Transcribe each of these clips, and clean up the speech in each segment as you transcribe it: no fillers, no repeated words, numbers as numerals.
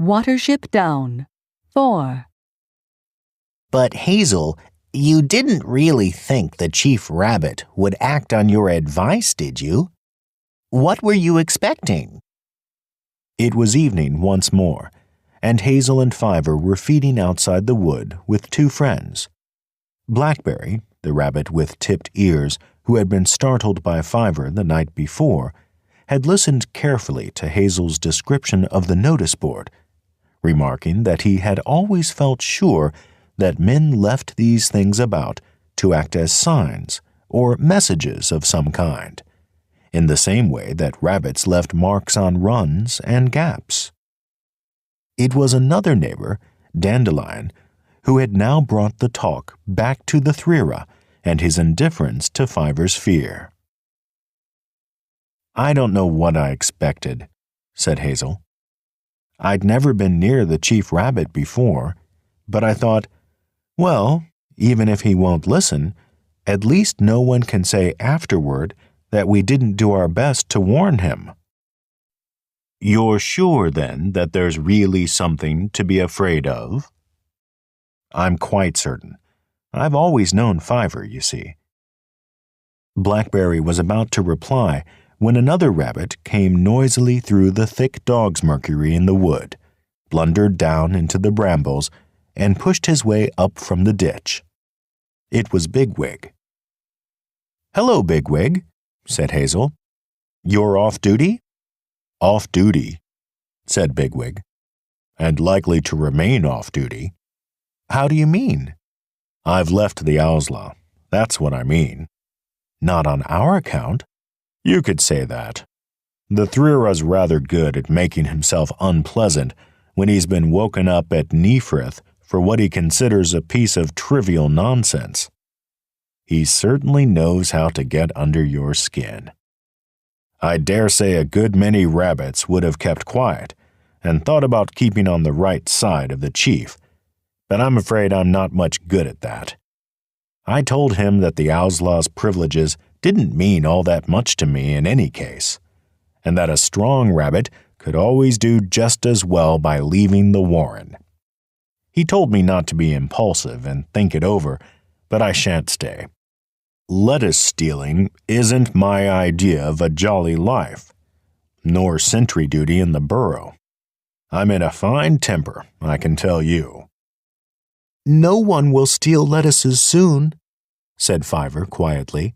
Watership Down. 4. But Hazel, you didn't really think the Chief Rabbit would act on your advice, did you? What were you expecting? It was evening once more, and Hazel and Fiver were feeding outside the wood with two friends. Blackberry, the rabbit with tipped ears who had been startled by Fiver the night before, had listened carefully to Hazel's description of the notice board, remarking that he had always felt sure that men left these things about to act as signs or messages of some kind, in the same way that rabbits left marks on runs and gaps. It was another neighbor, Dandelion, who had now brought the talk back to the Thrira and his indifference to Fiver's fear. "I don't know what I expected," said Hazel. "I'd never been near the Chief Rabbit before, but I thought, well, even if he won't listen, at least no one can say afterward that we didn't do our best to warn him." "You're sure, then, that there's really something to be afraid of?" "I'm quite certain. I've always known Fiver, you see." Blackberry was about to reply when another rabbit came noisily through the thick dog's mercury in the wood, blundered down into the brambles, and pushed his way up from the ditch. It was Bigwig. "Hello, Bigwig," said Hazel. "You're off duty?" "Off duty," said Bigwig, "and likely to remain off duty." "How do you mean?" "I've left the Owslaw, that's what I mean." "Not on our account?" "You could say that. The Thrira's rather good at making himself unpleasant when he's been woken up at Neefrith for what he considers a piece of trivial nonsense. He certainly knows how to get under your skin. I dare say a good many rabbits would have kept quiet and thought about keeping on the right side of the chief, but I'm afraid I'm not much good at that. I told him that the Owslaw's privileges didn't mean all that much to me in any case, and that a strong rabbit could always do just as well by leaving the warren. He told me not to be impulsive and think it over, but I shan't stay. Lettuce stealing isn't my idea of a jolly life, nor sentry duty in the burrow. I'm in a fine temper, I can tell you." "No one will steal lettuces soon," said Fiver quietly.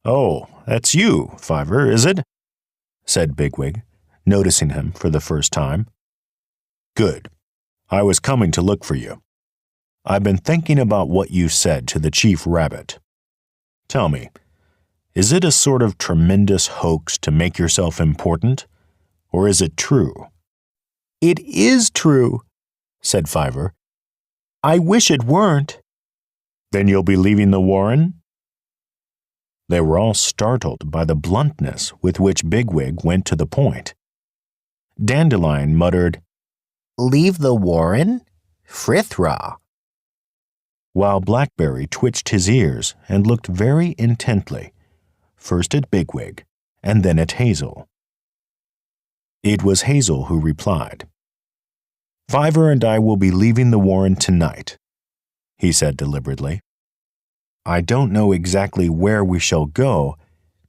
"Oh, that's you, Fiver, is it?" said Bigwig, noticing him for the first time. "Good. I was coming to look for you. I've been thinking about what you said to the Chief Rabbit. Tell me, is it a sort of tremendous hoax to make yourself important, or is it true?" "It is true," said Fiver. "I wish it weren't." "Then you'll be leaving the warren?" They were all startled by the bluntness with which Bigwig went to the point. Dandelion muttered, "Leave the warren? Frithra." while Blackberry twitched his ears and looked very intently, first at Bigwig and then at Hazel. It was Hazel who replied. "Fiver and I will be leaving the warren tonight," he said deliberately. "I don't know exactly where we shall go,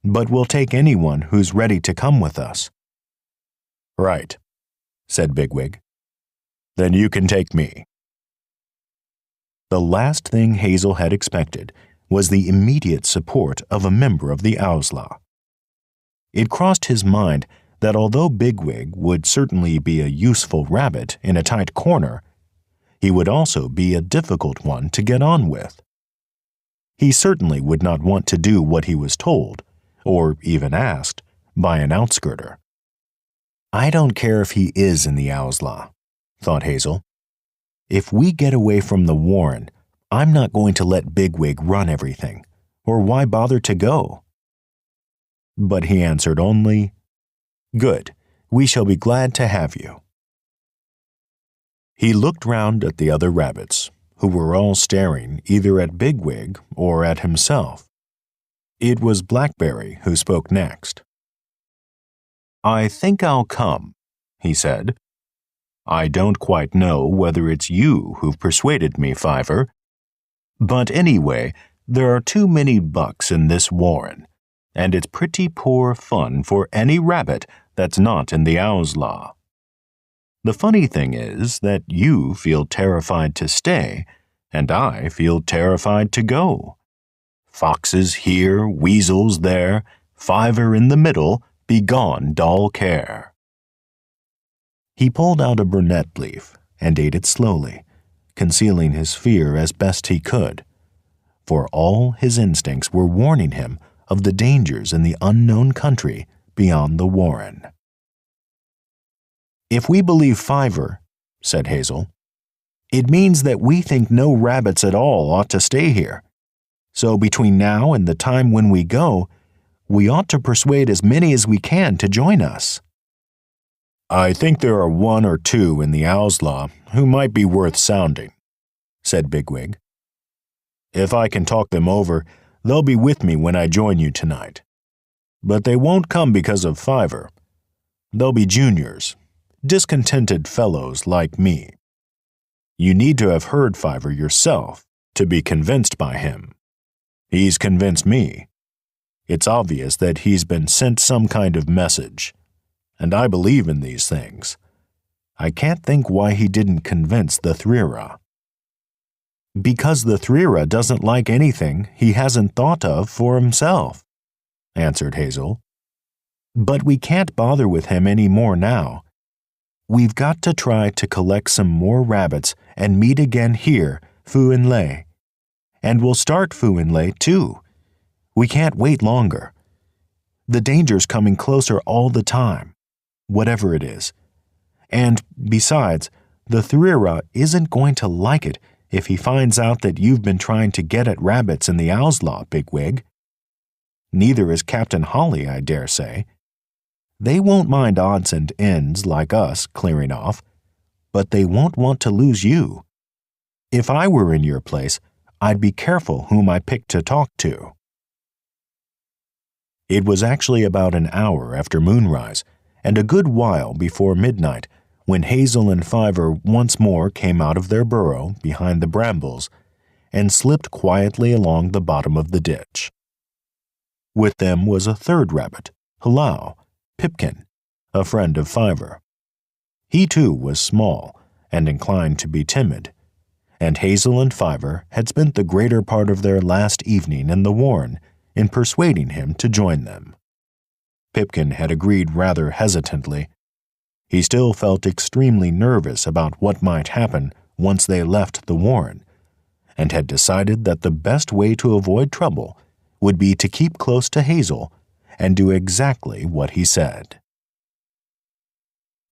but we'll take anyone who's ready to come with us." "Right," said Bigwig. "Then you can take me." The last thing Hazel had expected was the immediate support of a member of the Owslaw. It crossed his mind that although Bigwig would certainly be a useful rabbit in a tight corner, he would also be a difficult one to get on with. He certainly would not want to do what he was told, or even asked, by an outskirter. "I don't care if he is in the Owslaw," thought Hazel. "If we get away from the warren, I'm not going to let Bigwig run everything, or why bother to go?" But he answered only, "Good, we shall be glad to have you." He looked round at the other rabbits, who were all staring either at Bigwig or at himself. It was Blackberry who spoke next. "I think I'll come," he said. I don't quite know whether it's you who've persuaded me, Fiver. But anyway, there are too many bucks in this warren, and it's pretty poor fun for any rabbit that's not in the owl's law. The funny thing is that you feel terrified to stay, and I feel terrified to go. Foxes here, weasels there, Fiver in the middle, begone dull care. He pulled out a burnet leaf and ate it slowly, concealing his fear as best he could, for all his instincts were warning him of the dangers in the unknown country beyond the warren. "If we believe Fiver," said Hazel, "it means that we think no rabbits at all ought to stay here. So between now and the time when we go, we ought to persuade as many as we can to join us." "I think there are one or two in the owl's law who might be worth sounding," said Bigwig. "If I can talk them over, they'll be with me when I join you tonight. But they won't come because of Fiver. They'll be juniors, discontented fellows like me. You need to have heard Fiver yourself to be convinced by him. He's convinced me. It's obvious that he's been sent some kind of message, and I believe in these things. I can't think why he didn't convince the Thrira." "Because the Thrira doesn't like anything he hasn't thought of for himself," answered Hazel. "But we can't bother with him any more now. We've got to try to collect some more rabbits and meet again here, Fu and Lei. And we'll start Fu and Lei, too. We can't wait longer. The danger's coming closer all the time, whatever it is. And, besides, the Thrira isn't going to like it if he finds out that you've been trying to get at rabbits in the owl's law, Bigwig. Neither is Captain Holly, I dare say. They won't mind odds and ends like us clearing off, but they won't want to lose you. If I were in your place, I'd be careful whom I pick to talk to." It was actually about an hour after moonrise, and a good while before midnight, when Hazel and Fiver once more came out of their burrow behind the brambles and slipped quietly along the bottom of the ditch. With them was a third rabbit, Hallow, Pipkin, a friend of Fiver. He too was small and inclined to be timid, and Hazel and Fiver had spent the greater part of their last evening in the warren in persuading him to join them. Pipkin had agreed rather hesitantly. He still felt extremely nervous about what might happen once they left the warren, and had decided that the best way to avoid trouble would be to keep close to Hazel and do exactly what he said.